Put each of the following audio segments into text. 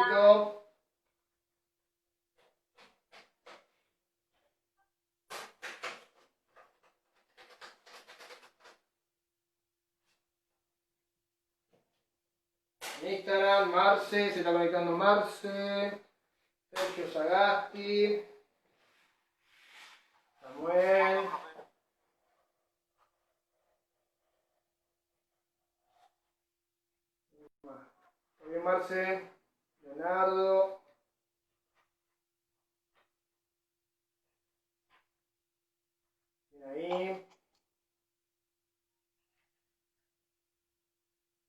Perfecto. En Instagram, Marce, se está conectando Marce, Sergio Sagasti, Samuel. Muy bien, Marce, Leonardo. Bien ahí.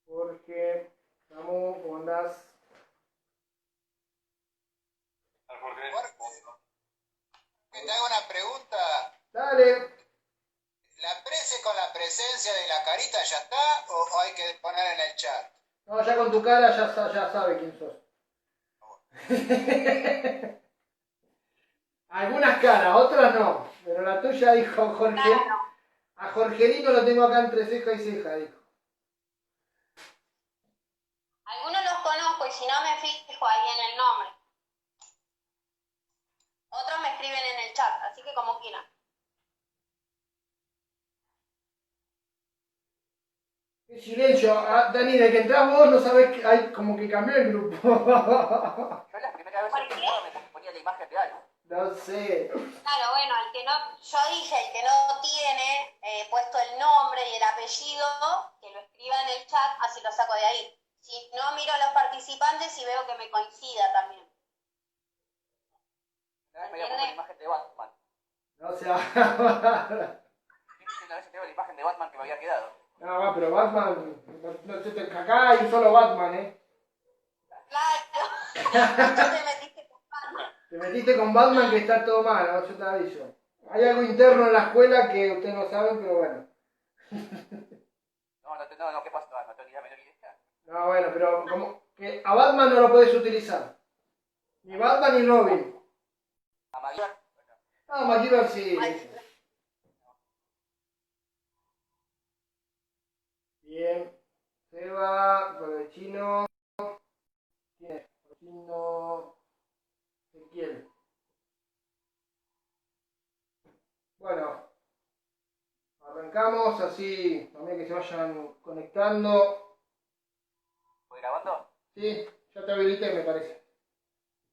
Jorge, Samu, ¿cómo andás? Que te hago una pregunta. Dale. ¿La prese con la presencia de la carita ya está o hay que poner en el chat? No, ya con tu cara ya sabe quién sos. Algunas caras, otras no. Pero la tuya dijo Jorge. Claro. A Jorgelito lo tengo acá entre ceja y ceja, dijo. Algunos los conozco y si no me fijo ahí en el nombre. Otros me escriben en el chat, así que como quieran. Qué silencio. Ah, Dani, de que entras vos no sabés que hay como que cambió el grupo. Yo la primera vez ¿Por que qué? entraba me ponía la imagen de algo. No sé. Claro, bueno, el que no, yo dije, el que no tiene puesto el nombre y el apellido, que lo escriba en el chat, así lo saco de ahí. Si no, miro a los participantes y veo que me coincida también. Una vez me había puesto la imagen de Batman. No sé. No, Una vez tengo la imagen de Batman que me había quedado. va, pero Batman. Acá hay un solo Batman, ¿eh? Claro, tú te metiste con Batman. Te metiste con Batman que está todo mal, ¿no? Yo te aviso. Hay algo interno en la escuela que ustedes no saben, pero bueno. No, ¿qué pasó? No tengo ni la menor idea. No, bueno, pero como que a Batman no lo puedes utilizar. Ni Batman ni Robin. A Maguire. Ah, MacGyver sí. Bien. Seba, Provechino. ¿Quién es? Provechino. Ezequiel. Bueno. Arrancamos así, también que se vayan conectando. ¿Voy grabando? Sí, ya te habilité, me parece.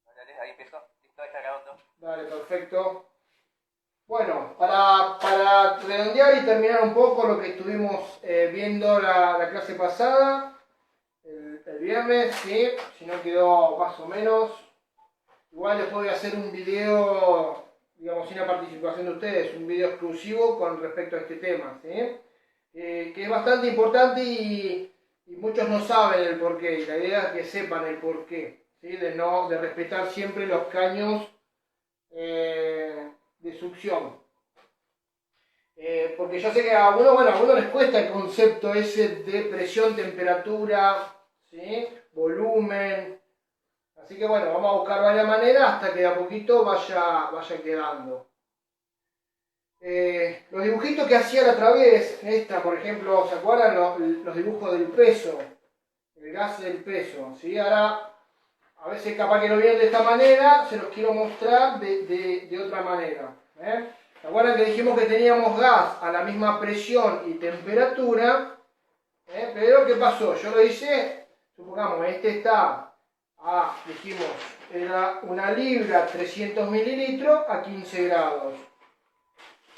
Dale, ahí empiezo. Listo, está grabando. Dale, perfecto. Bueno, para redondear y terminar un poco lo que estuvimos viendo la clase pasada, el viernes, ¿sí? Si no quedó más o menos. Igual después voy a hacer un video, digamos, sin la participación de ustedes, un video exclusivo con respecto a este tema, ¿sí? Que es bastante importante y muchos no saben el porqué, y la idea es que sepan el porqué, ¿sí? De respetar siempre los caños de succión. Porque yo sé que a algunos les cuesta el concepto ese de presión, temperatura, ¿sí? Volumen. Así que bueno, vamos a buscar varias maneras hasta que de a poquito vaya quedando. Los dibujitos que hacía la otra vez, esta por ejemplo, ¿se acuerdan? Los dibujos del peso, el gas del peso, ¿sí? Ahora, a veces capaz que lo vieron de esta manera, se los quiero mostrar de otra manera. ¿Se acuerdan que dijimos que teníamos gas a la misma presión y temperatura? Pero ¿qué pasó? Yo lo hice, supongamos, este está dijimos, era 1 libra, 300 mililitros a 15 grados.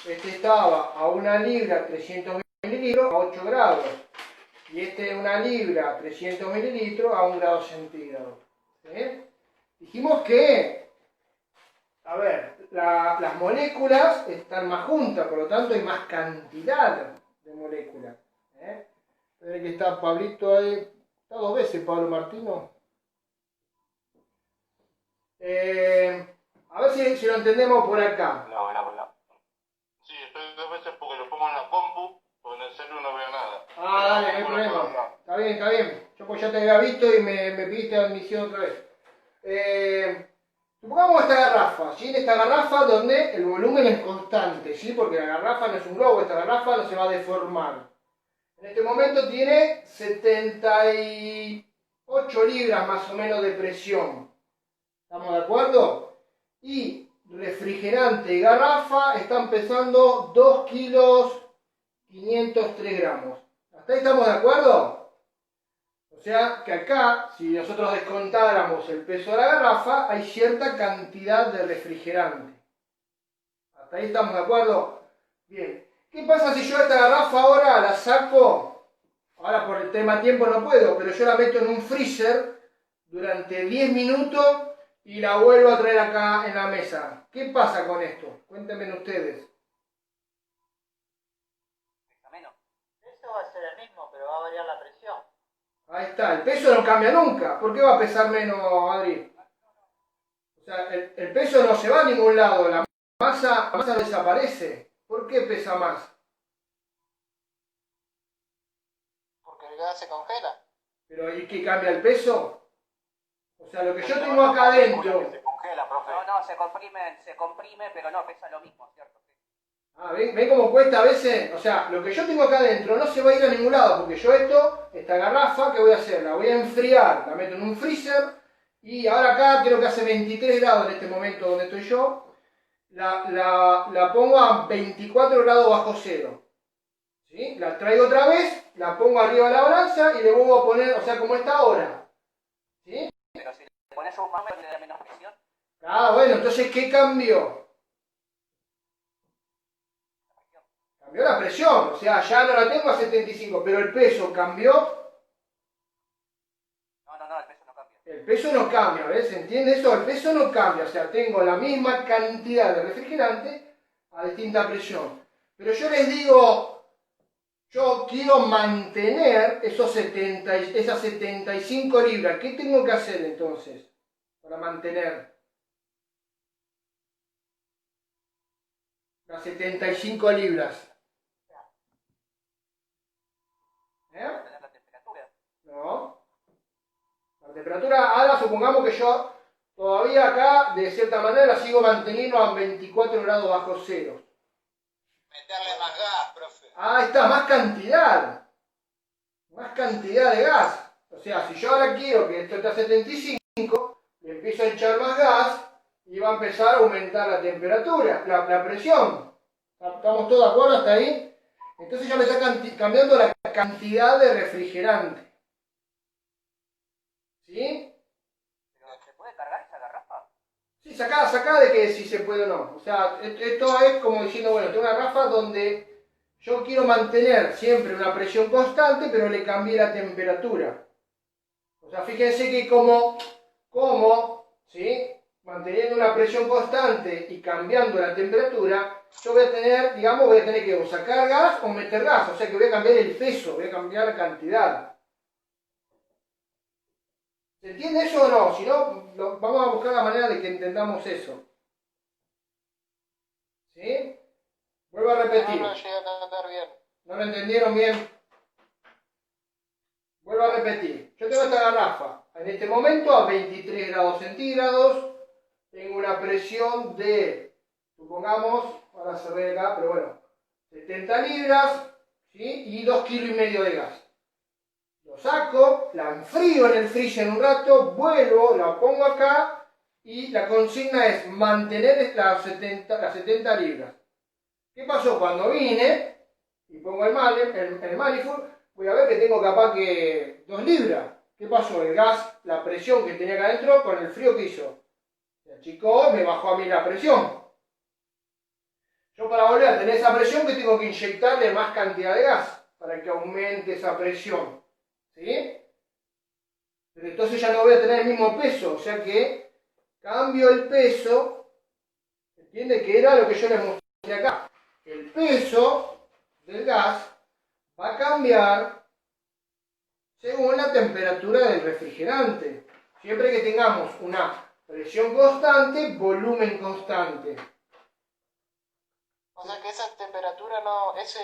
Este estaba a 1 libra, 300 mililitros a 8 grados. Y este 1 libra, 300 mililitros a 1 grado centígrado. ¿Sí? Dijimos que, a ver, las moléculas están más juntas, por lo tanto hay más cantidad de moléculas. Ve que está Pablito ahí, está 2 veces Pablo Martino. A ver si lo entendemos por acá. No. Sí, estoy 2 veces porque lo pongo en la compu, porque en el celu no veo nada. Dale, no hay problema. Está bien. Yo pues ya te había visto y me pidiste admisión otra vez. Supongamos esta garrafa, ¿sí? Esta garrafa donde el volumen es constante, ¿sí? Porque la garrafa no es un globo, esta garrafa no se va a deformar. En este momento tiene 70 y 8 libras más o menos de presión. ¿Estamos de acuerdo? Y refrigerante y garrafa están pesando 2 kilos 503 gramos. ¿Hasta ahí estamos de acuerdo? O sea que acá, si nosotros descontáramos el peso de la garrafa, hay cierta cantidad de refrigerante. ¿Hasta ahí estamos de acuerdo? Bien. ¿Qué pasa si yo esta garrafa ahora la saco? Ahora por el tema tiempo no puedo, pero yo la meto en un freezer durante 10 minutos y la vuelvo a traer acá en la mesa. ¿Qué pasa con esto? Cuéntenme ustedes. Pesa menos. Eso va a ser el mismo, pero va a variar la presión. Ahí está, el peso no cambia nunca. ¿Por qué va a pesar menos, Adri? O sea, el peso no se va a ningún lado, la masa desaparece. ¿Por qué pesa más? Porque el gas se congela. Pero ¿y qué cambia el peso? O sea, lo que yo tengo acá adentro... Se congela, profe. No, se comprime, pero no, pesa lo mismo, ¿cierto? Sí. Ah, ¿ven cómo cuesta a veces? O sea, lo que yo tengo acá adentro no se va a ir a ningún lado, porque yo esta garrafa, ¿qué voy a hacer? La voy a enfriar, la meto en un freezer, y ahora acá creo que hace 23 grados en este momento donde estoy yo, la pongo a 24 grados bajo cero. ¿Sí? La traigo otra vez, la pongo arriba de la balanza y le vuelvo a poner, o sea, como está ahora. ¿Sí? Pero si le pones un mamón, le da menos presión. Ah, bueno, entonces, ¿qué cambió? Cambió la presión, o sea, ya no la tengo a 75, pero el peso cambió. No, el peso no cambia. El peso no cambia, ¿ves? ¿Se entiende eso? El peso no cambia, o sea, tengo la misma cantidad de refrigerante a distinta presión. Pero yo les digo, yo quiero mantener esas 75 libras. ¿Qué tengo que hacer entonces para mantener las 75 libras? Tener la temperatura. No. La temperatura ahora supongamos que yo todavía acá de cierta manera la sigo manteniendo a 24 grados bajo cero. Meterle más gas, profe. Ah, está, más cantidad. Más cantidad de gas. O sea, si yo ahora quiero que esto esté a 75, le empiezo a echar más gas y va a empezar a aumentar la temperatura, la presión. ¿Estamos todos de acuerdo hasta ahí? Entonces ya me está cambiando la cantidad de refrigerante. ¿Sí? Pero ¿se puede cargar esa garrafa? Sí, sacá de que si se puede o no. O sea, esto es como diciendo, bueno, tengo una garrafa donde yo quiero mantener siempre una presión constante, pero le cambié la temperatura. O sea, fíjense que como, ¿sí? Manteniendo una presión constante y cambiando la temperatura, yo voy a tener, digamos, voy a tener que o sacar gas o meter gas. O sea que voy a cambiar el peso, voy a cambiar la cantidad. ¿Se entiende eso o no? Si no, vamos a buscar la manera de que entendamos eso. ¿Sí? Vuelvo a repetir. No lo llegué a entender bien. ¿No lo entendieron bien? Vuelvo a repetir. Yo tengo esta garrafa. En este momento a 23 grados centígrados. Tengo una presión de, supongamos, ahora cerré acá, pero bueno, 70 libras, ¿sí? Y 2,5 kilos de gas. Lo saco, la enfrío en el freezer un rato, vuelvo, la pongo acá y la consigna es mantener las 70 libras. ¿Qué pasó? Cuando vine y pongo el manifold, voy a ver que tengo capaz que 2 libras. ¿Qué pasó? El gas, la presión que tenía acá adentro, con el frío que hizo. Se achicó, me bajó a mí la presión. Yo para volver a tener esa presión, que tengo que inyectarle más cantidad de gas para que aumente esa presión. ¿Sí? Pero entonces ya no voy a tener el mismo peso, o sea que cambio el peso. ¿Entiende? Que era lo que yo les mostré acá. El peso del gas va a cambiar según la temperatura del refrigerante. Siempre que tengamos una presión constante, volumen constante. O sea que esa temperatura no, esa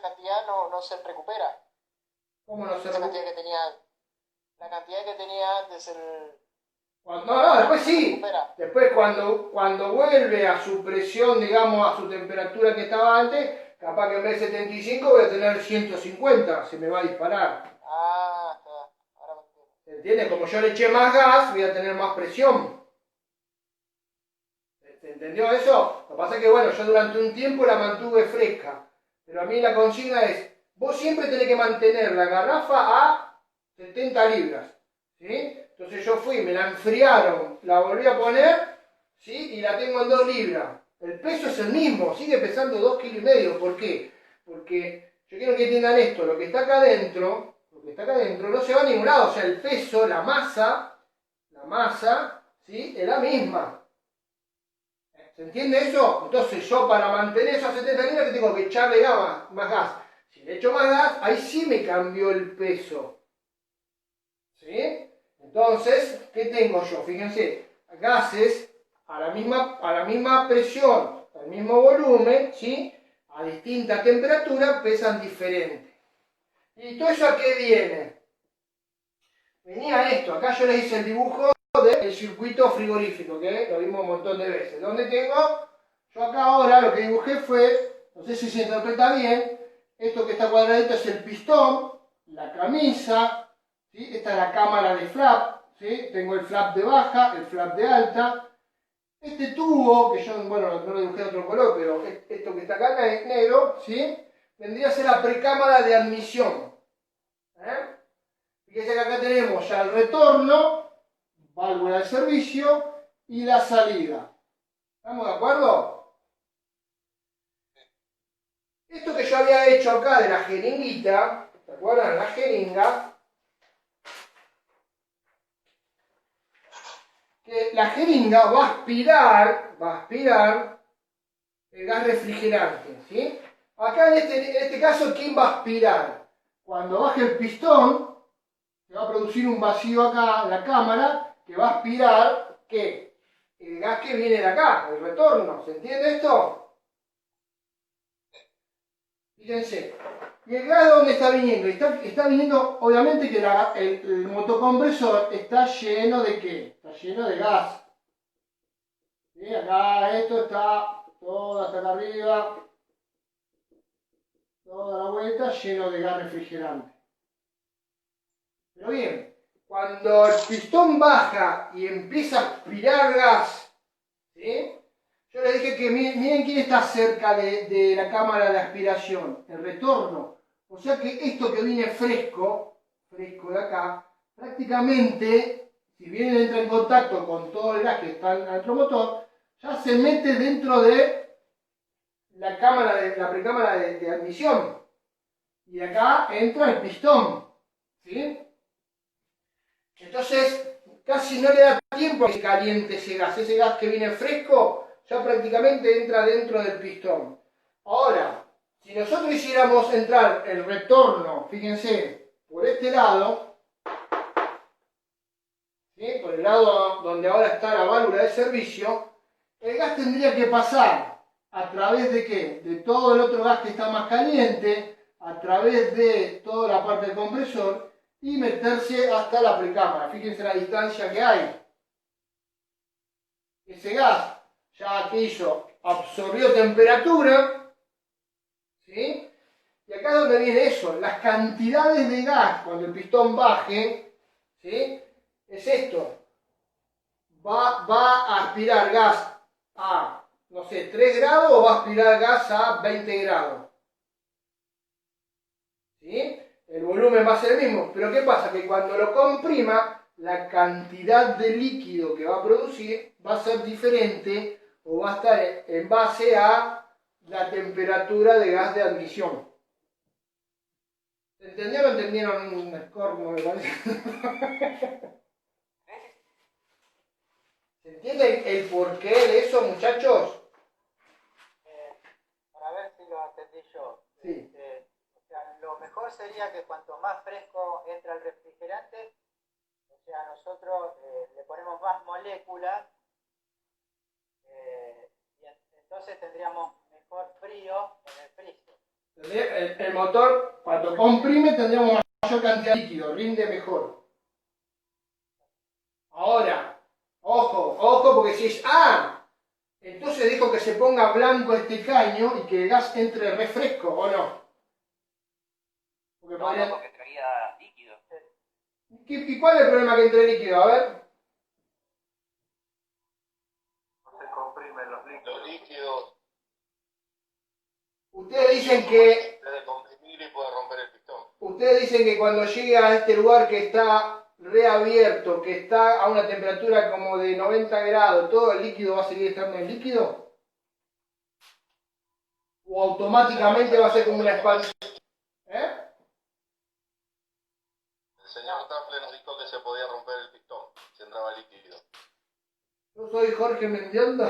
cantidad no se recupera. ¿Cómo no se Esa recupera? cantidad que tenía, la cantidad que tenía antes No, después sí. recupera. Después cuando vuelve a su presión, digamos, a su temperatura que estaba antes, capaz que en vez de 75 voy a tener 150, se me va a disparar. Ah, está. Ahora me entiende? Como yo le eché más gas, voy a tener más presión. ¿Se entendió eso? Lo que pasa es que, bueno, yo durante un tiempo la mantuve fresca. Pero a mí la consigna es, vos siempre tenés que mantener la garrafa a 70 libras. ¿Sí? Entonces yo fui, me la enfriaron, la volví a poner, ¿sí? Y la tengo en 2 libras. El peso es el mismo, sigue pesando 2,5 kilos. ¿Por qué? Porque yo quiero que entiendan esto, lo que está acá adentro no se va a ningún lado. O sea, el peso, la masa, ¿sí? Es la misma. ¿Se entiende eso? Entonces yo para mantener esas 70 libras que tengo que echarle más gas. Si le echo más gas, ahí sí me cambió el peso. ¿Sí? Entonces, ¿qué tengo yo? Fíjense, gases a la misma presión, al mismo volumen, ¿sí? A distinta temperatura pesan diferente. ¿Y todo eso a qué viene? Venía esto, acá yo les hice el dibujo del circuito frigorífico, que lo vimos un montón de veces. ¿Dónde tengo? Yo acá ahora lo que dibujé fue, no sé si se interpreta bien, esto que está cuadradito es el pistón, la camisa, ¿sí? Esta es la cámara de flap, ¿sí? Tengo el flap de baja, el flap de alta. Este tubo, que yo, bueno, no lo dibujé de otro color, pero esto que está acá es negro, ¿sí? Vendría a ser la precámara de admisión. Fíjense que acá tenemos ya el retorno, válvula de servicio y la salida. ¿Estamos de acuerdo? Esto que yo había hecho acá de la jeringuita, ¿se acuerdan? La jeringa. Que la jeringa va a aspirar el gas refrigerante, ¿sí? Acá en este caso, ¿quién va a aspirar? Cuando baje el pistón, se va a producir un vacío acá en la cámara que va a aspirar, ¿qué? El gas que viene de acá, el retorno. ¿Se entiende esto? Fíjense. ¿Y el gas de dónde está viniendo? Está viniendo, obviamente que el motocompresor está lleno de ¿qué? Está lleno de gas. ¿Sí? Acá esto está todo hasta acá arriba, toda la vuelta lleno de gas refrigerante. Pero bien, cuando el pistón baja y empieza a aspirar gas, ¿sí? Yo les dije que miren quién está cerca de la cámara de aspiración, el retorno. O sea que esto que viene fresco de acá, prácticamente, si bien entra en contacto con todo el gas que está en nuestro motor, ya se mete dentro de la precámara de admisión. Y acá entra el pistón, ¿sí? Entonces, casi no le da tiempo a que caliente ese gas. Ese gas que viene fresco ya prácticamente entra dentro del pistón. Ahora, si nosotros hiciéramos entrar el retorno, fíjense, por este lado, ¿sí? Por el lado donde ahora está la válvula de servicio, el gas tendría que pasar a través de ¿qué? De todo el otro gas que está más caliente, a través de toda la parte del compresor y meterse hasta la precámara. Fíjense la distancia que hay. Ese gas ya que hizo, absorbió temperatura, ¿sí? Y acá es donde viene eso, las cantidades de gas cuando el pistón baje, ¿sí? Es esto, va a aspirar gas a, no sé, 3 grados o va a aspirar gas a 20 grados, ¿sí? El volumen va a ser el mismo, pero ¿qué pasa? Que cuando lo comprima, la cantidad de líquido que va a producir va a ser diferente o va a estar en base a la temperatura de gas de admisión. ¿Entendieron o entendieron un escorno, me parece? ¿Se entiende el porqué de eso, muchachos? Para ver si lo entendí yo. Sí. O sea, lo mejor sería que cuanto más fresco entra el refrigerante, o sea, nosotros le ponemos más moléculas y entonces tendríamos mejor frío en el freezer. El motor, cuando comprime, tendríamos mayor cantidad de líquido, rinde mejor. Ahora, ojo, porque si es entonces dejo que se ponga blanco este caño y que el gas entre refresco, ¿o no? Porque No, porque traía líquido. ¿Y cuál es el problema que entre líquido? A ver. No se comprimen los líquidos. Ustedes dicen que Puede comprimir y puede romper el pistón. Ustedes dicen que cuando llega a este lugar que está reabierto, que está a una temperatura como de 90 grados, ¿todo el líquido va a seguir estando en líquido? ¿O automáticamente va a ser como una expansión? ¿Eh? El señor Tafle nos dijo que se podía romper el pistón si entraba líquido. Yo soy Jorge Mendiondo.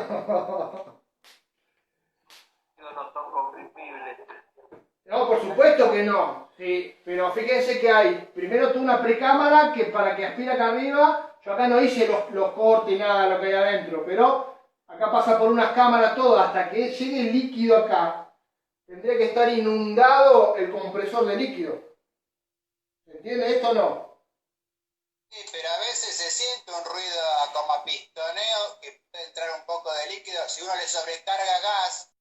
No son comprimibles. No, por supuesto que no. Sí, pero fíjense que hay, primero tú una precámara que para que aspire acá arriba, yo acá no hice los cortes y nada de lo que hay adentro, pero acá pasa por unas cámaras todo, hasta que llegue el líquido acá, tendría que estar inundado el compresor de líquido. ¿Se entiende esto o no? Sí, pero a veces se siente un ruido como a pistoneo que puede entrar un poco de líquido. Si uno le sobrecarga gas,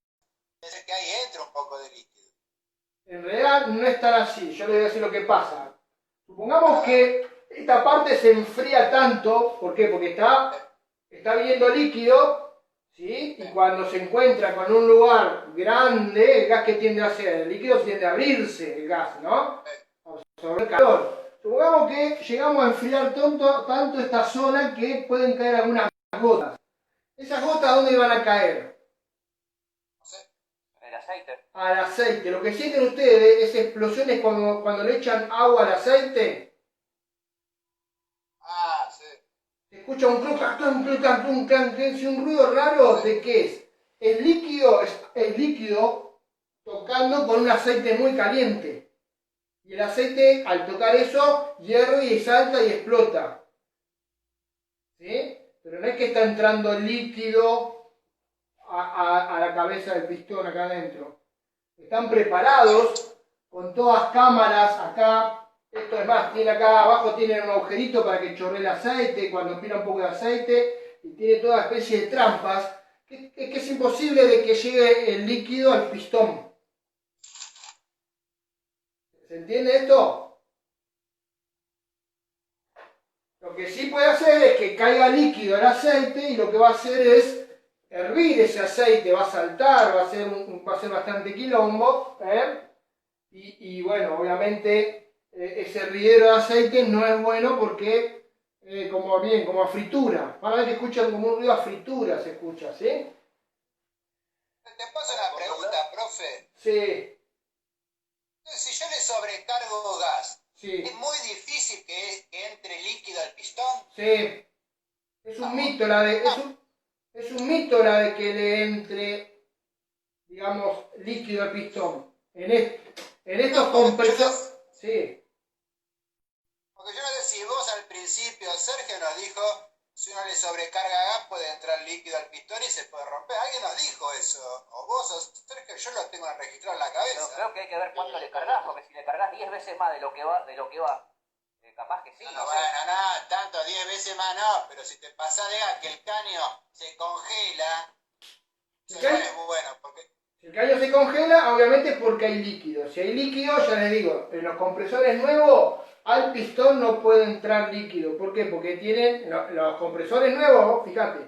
puede ser que ahí entre un poco de líquido. En realidad no es tan así, yo les voy a decir lo que pasa. Supongamos que esta parte se enfría tanto, ¿por qué? Porque está viniendo líquido, ¿sí? Y cuando se encuentra con un lugar grande, el gas que tiende a hacer, el líquido tiende a abrirse, el gas, ¿no? Absorber calor. Supongamos que llegamos a enfriar tanto esta zona que pueden caer algunas gotas. ¿Esas gotas dónde van a caer? El aceite. Al aceite. Lo que sienten ustedes es explosiones cuando le echan agua al aceite. Ah, sí. Se escucha un clunk, es un ruido raro. ¿De qué es? El líquido tocando con un aceite muy caliente. Y el aceite, al tocar eso, hierve y salta y explota. ¿Sí? Pero no es que está entrando líquido a la cabeza del pistón acá adentro. Están preparados con todas cámaras acá. Esto es más, tiene acá abajo tiene un agujerito para que chorre el aceite cuando aspira un poco de aceite y tiene toda especie de trampas que es imposible de que llegue el líquido al pistón. ¿Se entiende esto? Lo que sí puede hacer es que caiga líquido al aceite y lo que va a hacer es hervir ese aceite, va a saltar, va a ser bastante quilombo, y bueno, obviamente ese hervidero de aceite no es bueno porque como a fritura, van a ver que escuchan como un ruido a fritura, se escucha, ¿sí? Te paso una pregunta, profe. Sí, Si yo le sobrecargo gas, sí, ¿es muy difícil que entre líquido al pistón? sí. Es un mito es un mito la de que le entre, digamos, líquido al pistón. En estos compresores, sí. Porque yo no sé si vos al principio, Sergio nos dijo, si uno le sobrecarga gas puede entrar líquido al pistón y se puede romper. Alguien nos dijo eso. O vos o Sergio, yo lo tengo registrado en la Pero cabeza. creo que hay que ver cuánto le cargas, porque si le cargas 10 veces más de lo que va, capaz que sí, No, no sé. bueno, nada, tanto 10 veces más no, pero si te pasa de gas que el caño se congela, eso ¿Qué? no es bueno, porque Si el caño se congela, obviamente es porque hay líquido. Si hay líquido, ya les digo, en los compresores nuevos, al pistón no puede entrar líquido. ¿Por qué? Porque tienen, los compresores nuevos, fíjate,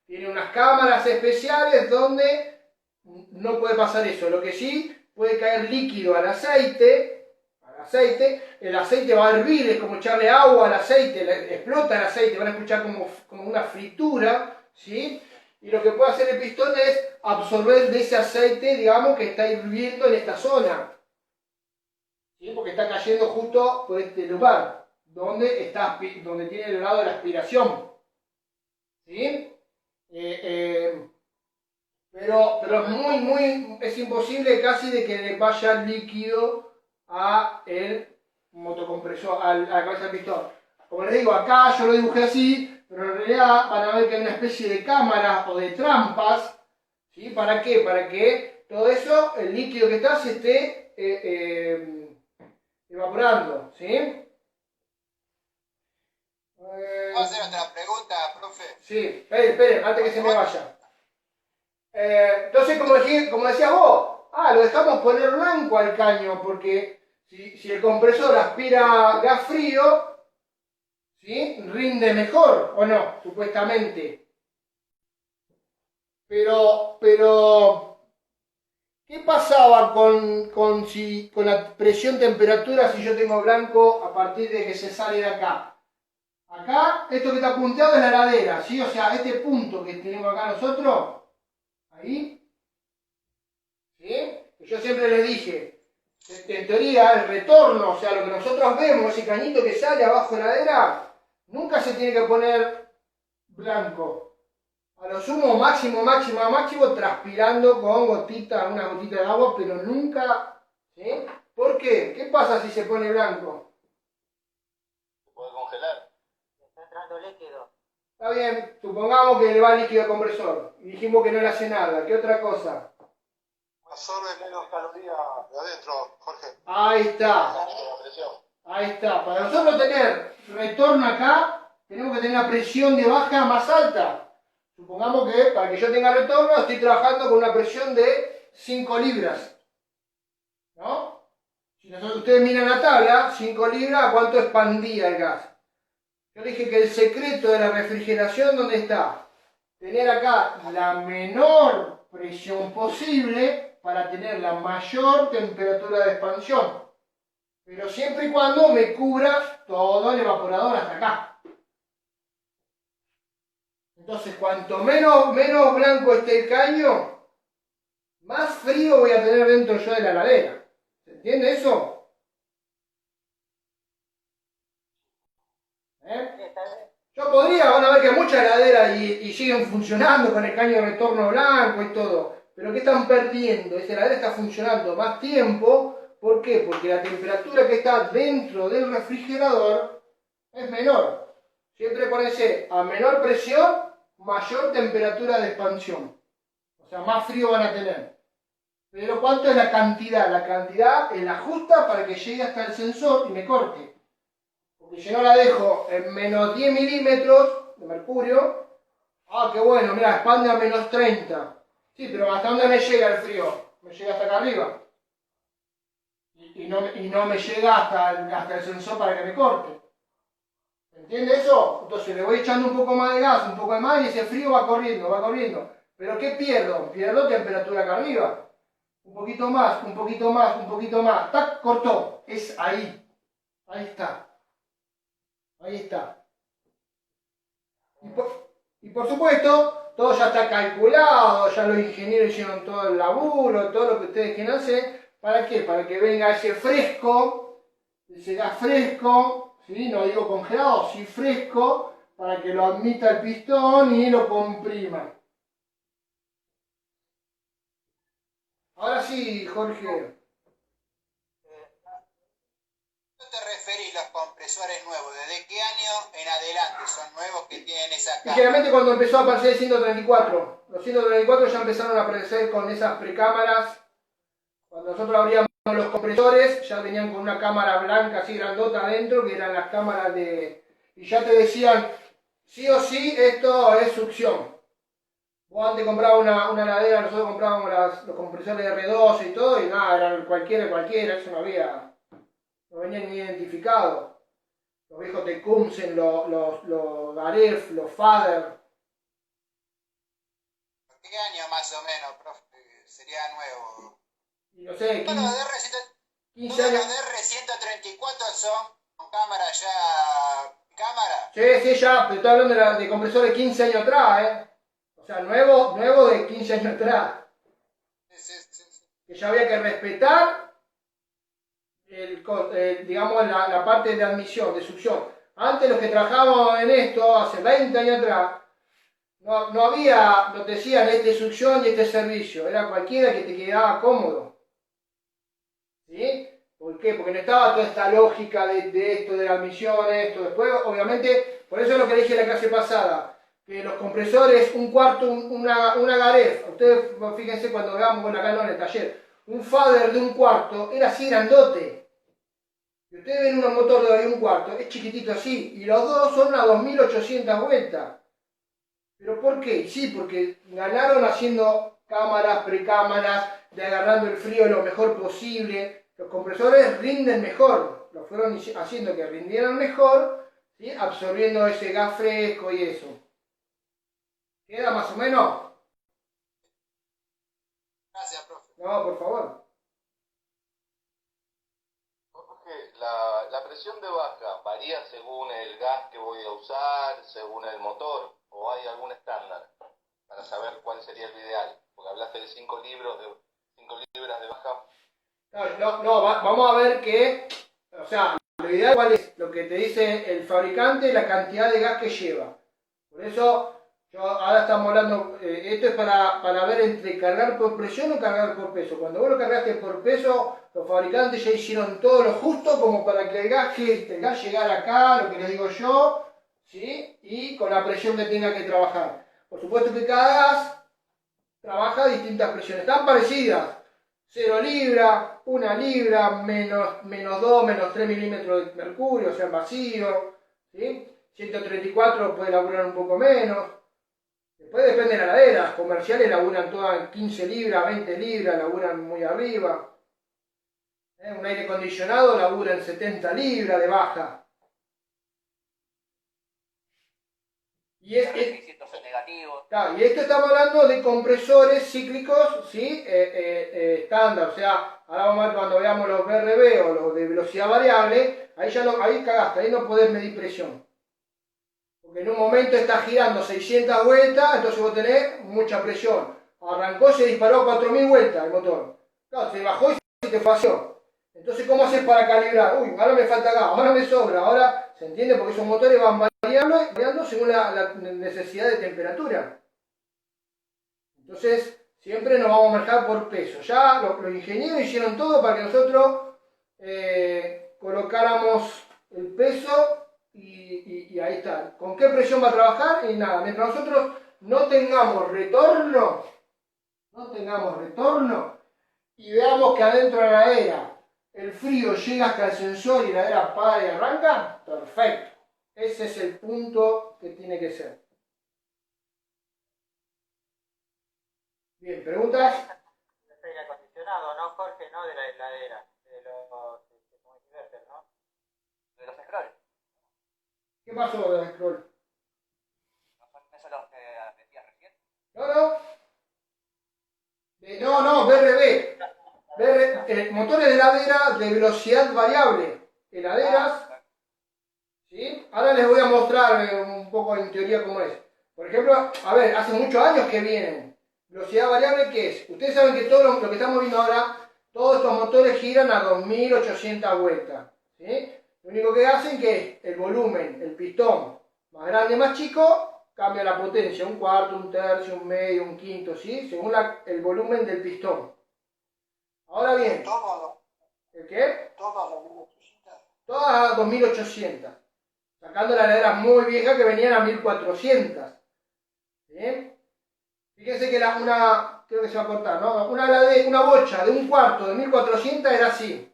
tienen unas cámaras especiales donde no puede pasar eso. Lo que sí, puede caer líquido al aceite, el aceite va a hervir, es como echarle agua al aceite, explota el aceite, van a escuchar como una fritura, ¿sí? Y lo que puede hacer el pistón es absorber de ese aceite, digamos, que está hirviendo en esta zona, ¿sí? Porque está cayendo justo por este lugar, donde tiene el lado de la aspiración, ¿sí? Pero es imposible casi de que le vaya líquido a el motocompresor, a la cabeza del pistón. Como les digo, acá yo lo dibujé así, pero en realidad van a ver que hay una especie de cámara o de trampas, ¿sí? ¿Para qué? Para que todo eso, el líquido que está, se esté evaporando, ¿sí? ¿puedo hacer otra pregunta, profe? Sí, espere, antes que se me vaya. Entonces, como decías vos, lo dejamos poner blanco al caño, porque si el compresor aspira gas frío, ¿sí? Rinde mejor, ¿o no? Supuestamente. Pero, ¿qué pasaba con la presión-temperatura si yo tengo blanco a partir de que se sale de acá? Acá, esto que está punteado es la heladera, ¿sí? O sea, este punto que tenemos acá nosotros, ahí, ¿sí? Yo siempre les dije, en teoría, el retorno, o sea, lo que nosotros vemos, ese cañito que sale abajo de la heladera, nunca se tiene que poner blanco. A lo sumo, máximo, transpirando con gotitas, una gotita de agua, pero nunca, ¿sí? ¿Por qué? ¿Qué pasa si se pone blanco? Se puede congelar. Está entrando líquido. Está bien, supongamos que le va líquido al compresor y dijimos que no le hace nada. ¿Qué otra cosa? Absorbe menos calorías de adentro, Jorge. Ahí está, La presión. ahí está. Para nosotros tener retorno acá, tenemos que tener una presión de baja más alta. Supongamos que para que yo tenga retorno estoy trabajando con una presión de 5 libras. ¿No? Si ustedes miran la tabla, 5 libras, ¿a cuánto expandía el gas? Yo dije que el secreto de la refrigeración, ¿dónde está? Tener acá la menor presión posible para tener la mayor temperatura de expansión. Pero siempre y cuando me cubra todo el evaporador hasta acá. Entonces, cuanto menos blanco esté el caño, más frío voy a tener dentro yo de la heladera. ¿Se entiende eso? Yo podría, van a ver que hay muchas heladeras y siguen funcionando con el caño de retorno blanco y todo. Pero ¿qué están perdiendo? Esa heladera está funcionando más tiempo. ¿Por qué? Porque la temperatura que está dentro del refrigerador es menor. Siempre ponese a menor presión, mayor temperatura de expansión. O sea, más frío van a tener. Pero ¿cuánto es la cantidad? La cantidad es la justa para que llegue hasta el sensor y me corte. Porque si no la dejo en menos 10 milímetros de mercurio, qué bueno, mira, expande a menos 30. Sí, pero ¿hasta dónde me llega el frío? Me llega hasta acá arriba. Y no me llega hasta el sensor para que me corte. ¿Entiende eso? Entonces le voy echando un poco más de gas, un poco de más, y ese frío va corriendo, va corriendo. ¿Pero qué pierdo? Pierdo temperatura acá arriba. Un poquito más, un poquito más, un poquito más. ¡Tac! Cortó. Es ahí. Ahí está. Ahí está. Y por supuesto, todo ya está calculado, ya los ingenieros hicieron todo el laburo, todo lo que ustedes quieren hacer. ¿Para qué? Para que venga ese fresco, ese gas fresco, ¿sí? No digo congelado, sí fresco, para que lo admita el pistón y lo comprima. Ahora sí, Jorge. ¿Te referís los compresores nuevos? ¿Desde qué año en adelante son nuevos que tienen esa Y cámara? generalmente cuando empezó a aparecer el 134. Los 134 ya empezaron a aparecer con esas precámaras. Cuando nosotros abríamos los compresores, ya venían con una cámara blanca así grandota adentro, que eran las cámaras de... Y ya te decían, sí o sí, esto es succión. Vos antes comprabas una heladera, nosotros comprábamos los compresores de R12 y todo, y nada, eran cualquiera, eso no había... No venían ni identificados. Los viejos Tecumseh, los Garef, los Fader. ¿Qué año más o menos, profe? Sería nuevo. Y no sé, Todos los 15 años. DR-134 son con cámara ya... ¿Cámara? Sí, ya, pero estoy hablando de compresores 15 años atrás, O sea, nuevo de 15 años atrás. Sí. Que ya había que respetar digamos, la parte de admisión, de succión. Antes los que trabajábamos en esto, hace 20 años atrás, no había, nos decían este succión y este servicio. Era cualquiera que te quedaba cómodo. ¿Sí? ¿Por qué? Porque no estaba toda esta lógica de esto, de la admisión, esto. Después, obviamente, por eso es lo que dije en la clase pasada, que los compresores, un cuarto, una Garef, ustedes fíjense cuando veamos, bueno, acá no en el taller, un fader de un cuarto era así grandote. Y ustedes ven un motor de un cuarto, es chiquitito así, y los dos son a 2800 vueltas. ¿Pero por qué? Sí, porque ganaron haciendo cámaras, precámaras, de agarrando el frío lo mejor posible. Los compresores rinden mejor, lo fueron haciendo que rindieran mejor, ¿sí? Absorbiendo ese gas fresco y eso. ¿Queda más o menos? Gracias, profe. No, por favor. Jorge, la presión de baja varía según el gas que voy a usar, según el motor, o hay algún estándar para saber cuál sería el ideal. Porque hablaste de 5 libras de baja. Vamos a ver que, o sea, lo ideal cuál es, lo que te dice el fabricante, la cantidad de gas que lleva. Por eso, ahora estamos hablando, esto es para ver entre cargar por presión o cargar por peso. Cuando vos lo cargaste por peso, los fabricantes ya hicieron todo lo justo como para que el gas llegara acá, lo que les digo yo, ¿sí? Y con la presión que tenga que trabajar. Por supuesto que cada gas trabaja a distintas presiones, tan parecidas. 0 libra, 1 libra, menos 2, menos 3 milímetros de mercurio, o sea, vacío, ¿sí? 134 puede laburar un poco menos. Después depende de la heladera, las comerciales laburan todas en 15 libras, 20 libras, laburan muy arriba. Un aire acondicionado labura en 70 libras de baja. Y claro, y esto estamos hablando de compresores cíclicos, ¿sí? Estándar, o sea, ahora vamos a ver cuando veamos los BRB o los de velocidad variable, ahí ya ahí cagaste, ahí no podés medir presión. Porque en un momento está girando 600 vueltas, entonces vos tenés mucha presión. Arrancó, se disparó a 4000 vueltas el motor. Claro, se bajó y se te fació. Entonces, ¿cómo haces para calibrar? Uy, ahora me falta gas, ahora me sobra, ahora, ¿se entiende? Porque esos motores van variando según la necesidad de temperatura. Entonces, siempre nos vamos a manejar por peso. Ya los ingenieros hicieron todo para que nosotros colocáramos el peso y ahí está. ¿Con qué presión va a trabajar? Y nada, mientras nosotros no tengamos retorno y veamos que adentro de la heladera el frío llega hasta el sensor y la heladera apaga y arranca, perfecto. Ese es el punto que tiene que ser. Bien, ¿preguntas? Del aire acondicionado, ¿no, Jorge? No de la heladera, de los como inverter, ¿no? De los scrolls. ¿Qué pasó de scroll? ¿No son esos los que decías recién? No, BRB. Motores de heladera de velocidad variable. Heladeras. ¿Sí? Ahora les voy a mostrar un poco en teoría cómo es. Por ejemplo, a ver, hace muchos años que vienen. Velocidad variable, ¿qué es? Ustedes saben que todo lo que estamos viendo ahora, todos estos motores giran a 2800 vueltas. ¿Sí? Lo único que hacen que es el volumen, el pistón, más grande, más chico, cambia la potencia, un cuarto, un tercio, un medio, un quinto, ¿sí? Según el volumen del pistón. Ahora bien, ¿el qué? Todas a 2800. Sacando las heladeras muy viejas que venían a 1400. ¿Sí? Fíjense que creo que se va a cortar, ¿no? Una bocha de un cuarto de 1400 era así.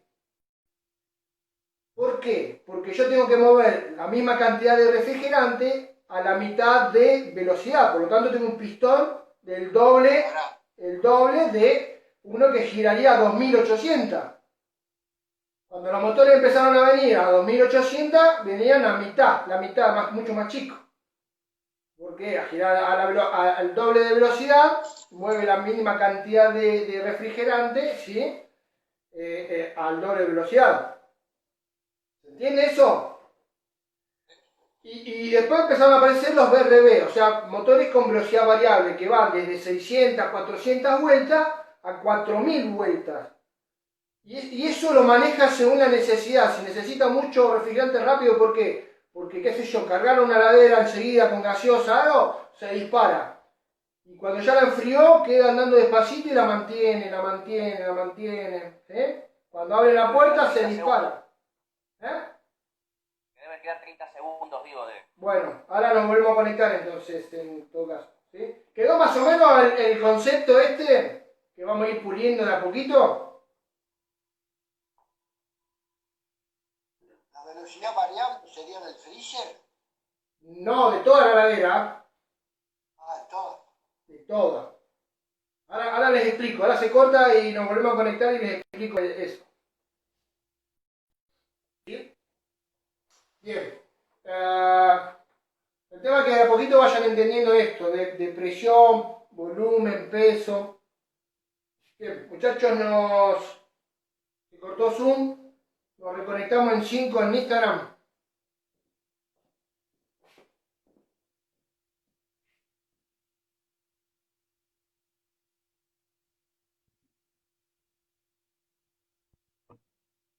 ¿Por qué? Porque yo tengo que mover la misma cantidad de refrigerante a la mitad de velocidad. Por lo tanto, tengo un pistón del doble, el doble de uno que giraría a 2800. Cuando los motores empezaron a venir a 2800, venían a mitad, la mitad mucho más chico. Porque a girar al doble de velocidad, mueve la mínima cantidad de refrigerante, ¿sí? Al doble de velocidad. ¿Se entiende eso? Y después empezaron a aparecer los BRB, o sea, motores con velocidad variable, que van desde 600 a 400 vueltas a 4000 vueltas. Y eso lo maneja según la necesidad. Si necesita mucho refrigerante rápido, ¿por qué? Porque, qué sé yo, cargar una heladera enseguida con gaseosa, algo, se dispara. Y cuando ya la enfrió, queda andando despacito y la mantiene. ¿Sí? Cuando abre la puerta, se dispara. Me deben quedar 30 segundos vivo de... Bueno, ahora nos volvemos a conectar entonces, en todo caso. ¿Sí? ¿Quedó más o menos el concepto este? Que vamos a ir puliendo de a poquito. ¿La velocidad variable sería del freezer? No, de toda la heladera. Ah, de todo. De toda. Ahora les explico, ahora se corta y nos volvemos a conectar y les explico eso. ¿Sí? Bien. El tema es que de a poquito vayan entendiendo esto, de presión, volumen, peso. Bien, muchachos, se cortó Zoom, nos reconectamos en 5 en Instagram.